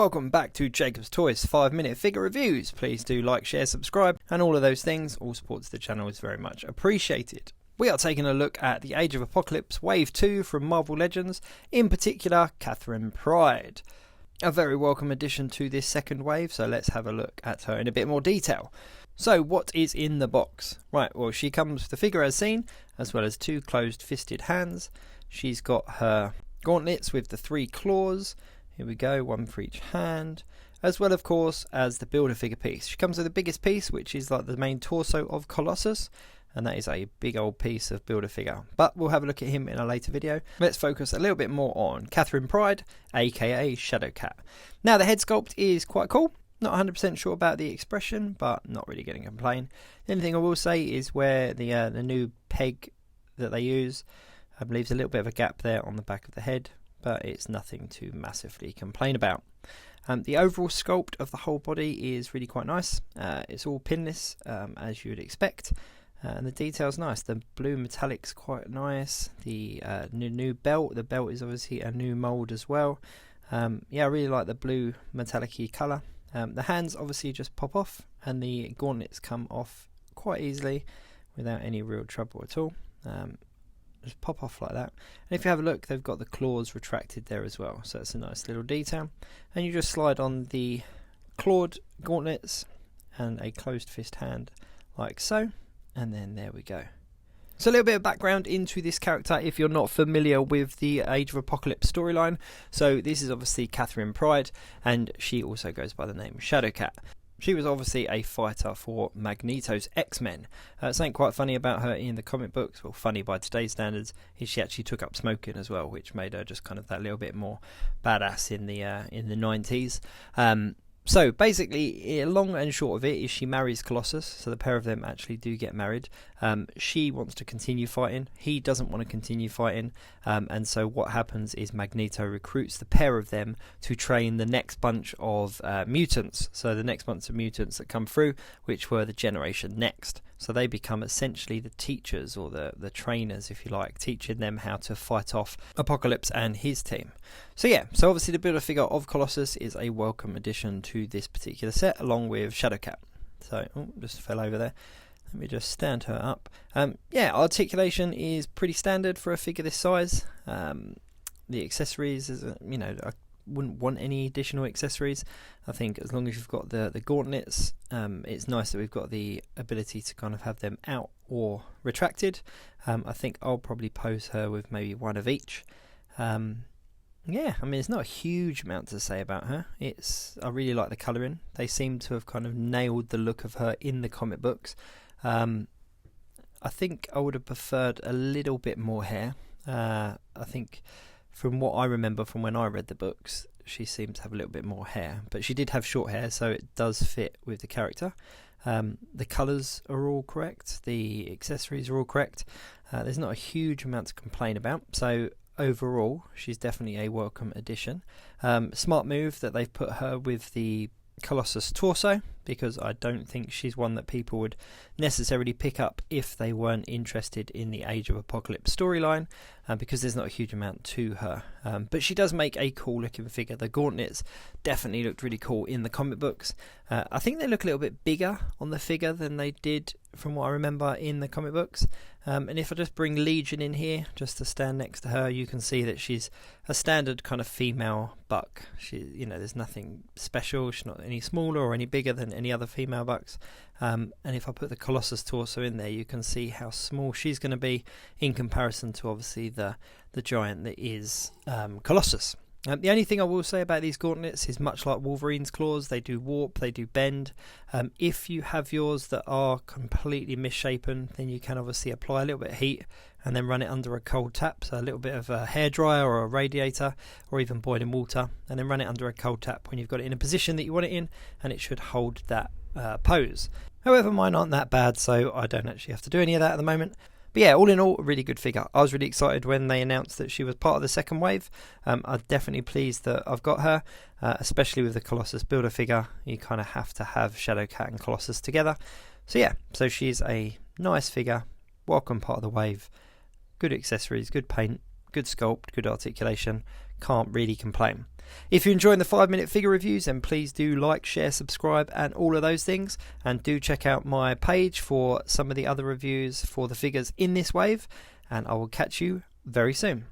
welcome back to Jacob's Toys 5-minute figure reviews. Please do like, share, subscribe, and all of those things. All support to the channel is very much appreciated. We are taking a look at the Age of Apocalypse Wave 2 from Marvel Legends, in particular Catherine Pryde. A very welcome addition to this second wave, so let's have a look at her in a bit more detail. So what is in the box? Right, well, she comes with the figure as seen, as well as two closed fisted hands. She's got her gauntlets with the 3 claws. Here we go, one for each hand, as well of course as the Build-A-Figure piece. She comes with the biggest piece, which is like the main torso of Colossus, and that is a big old piece of Build-A-Figure. But we'll have a look at him in a later video. Let's focus a little bit more on Catherine Pryde, aka SHADOWCAT. Now the head sculpt is quite cool. Not 100% sure about the expression, but not really going to complain. The only thing I will say is where the new peg that they use, I believe, there's a little bit of a gap there on the back of the head, but it's nothing to massively complain about. The overall sculpt of the whole body is really quite nice. It's all pinless, as you would expect, and the detail's nice. The blue metallic's quite nice. The new belt, the belt is obviously a new mould as well. Yeah, I really like the blue metallic-y colour. The hands obviously just pop off, and the gauntlets come off quite easily without any real trouble at all. Just pop off like that, and if you have a look, they've got the claws retracted there as well, so it's a nice little detail. And you just slide on the clawed gauntlets and a closed fist hand like so, and then there we go. So a little bit of background into this character if you're not familiar with the Age of Apocalypse storyline. So this is obviously Catherine Pryde, and she also goes by the name SHADOWCAT. She was obviously a fighter for Magneto's X-Men. Something quite funny about her in the comic books, well, funny by today's standards, is she actually took up smoking as well, which made her just kind of that little bit more badass in the 90s. So basically, long and short of it is she marries Colossus, so the pair of them actually do get married. She wants to continue fighting, he doesn't want to continue fighting, and so what happens is Magneto recruits the pair of them to train the next bunch of mutants, so the next bunch of mutants that come through, which were the Generation Next. So they become essentially the teachers, or the trainers if you like, teaching them how to fight off Apocalypse and his team. So yeah, so obviously the Build-A-Figure of Colossus is a welcome addition to this particular set, along with SHADOWCAT. So, oh, just fell over there. Let me just stand her up. Yeah, articulation is pretty standard for a figure this size. The accessories, is, you know, I wouldn't want any additional accessories. I think as long as you've got the gauntlets, it's nice that we've got the ability to kind of have them out or retracted. I think I'll probably pose her with maybe one of each. Yeah, I mean, it's not a huge amount to say about her. I really like the colouring. They seem to have kind of nailed the look of her in the comic books. I think I would have preferred a little bit more hair. I think from what I remember from when I read the books, she seemed to have a little bit more hair, but she did have short hair, so it does fit with the character. The colours are all correct, the accessories are all correct. There's not a huge amount to complain about, so overall she's definitely a welcome addition. Smart move that they've put her with the Colossus torso, because I don't think she's one that people would necessarily pick up if they weren't interested in the Age of Apocalypse storyline, because there's not a huge amount to her. But she does make a cool looking figure. The gauntlets definitely looked really cool in the comic books. I think they look a little bit bigger on the figure than they did from what I remember in the comic books. And if I just bring Legion in here just to stand next to her, you can see that she's a standard kind of female buck. There's nothing special. She's not any smaller or any bigger than any other female bucks. And if I put the Colossus torso in there, you can see how small she's going to be in comparison to obviously the giant that is Colossus. The only thing I will say about these gauntlets is, much like Wolverine's claws, they do warp, they do bend. If you have yours that are completely misshapen, then you can obviously apply a little bit of heat and then run it under a cold tap, so a little bit of a hairdryer or a radiator, or even boiling water, and then run it under a cold tap when you've got it in a position that you want it in, and it should hold that pose. However, mine aren't that bad, so I don't actually have to do any of that at the moment. But yeah, all in all, a really good figure. I was really excited when they announced that she was part of the second wave. I'm definitely pleased that I've got her, especially with the Colossus Build-A-Figure. You kind of have to have SHADOWCAT and Colossus together. So yeah, so she's a nice figure, welcome part of the wave, good accessories, good paint, good sculpt, good articulation, can't really complain. If you're enjoying the 5-minute figure reviews, then please do like, share, subscribe and all of those things, and do check out my page for some of the other reviews for the figures in this wave, and I will catch you very soon.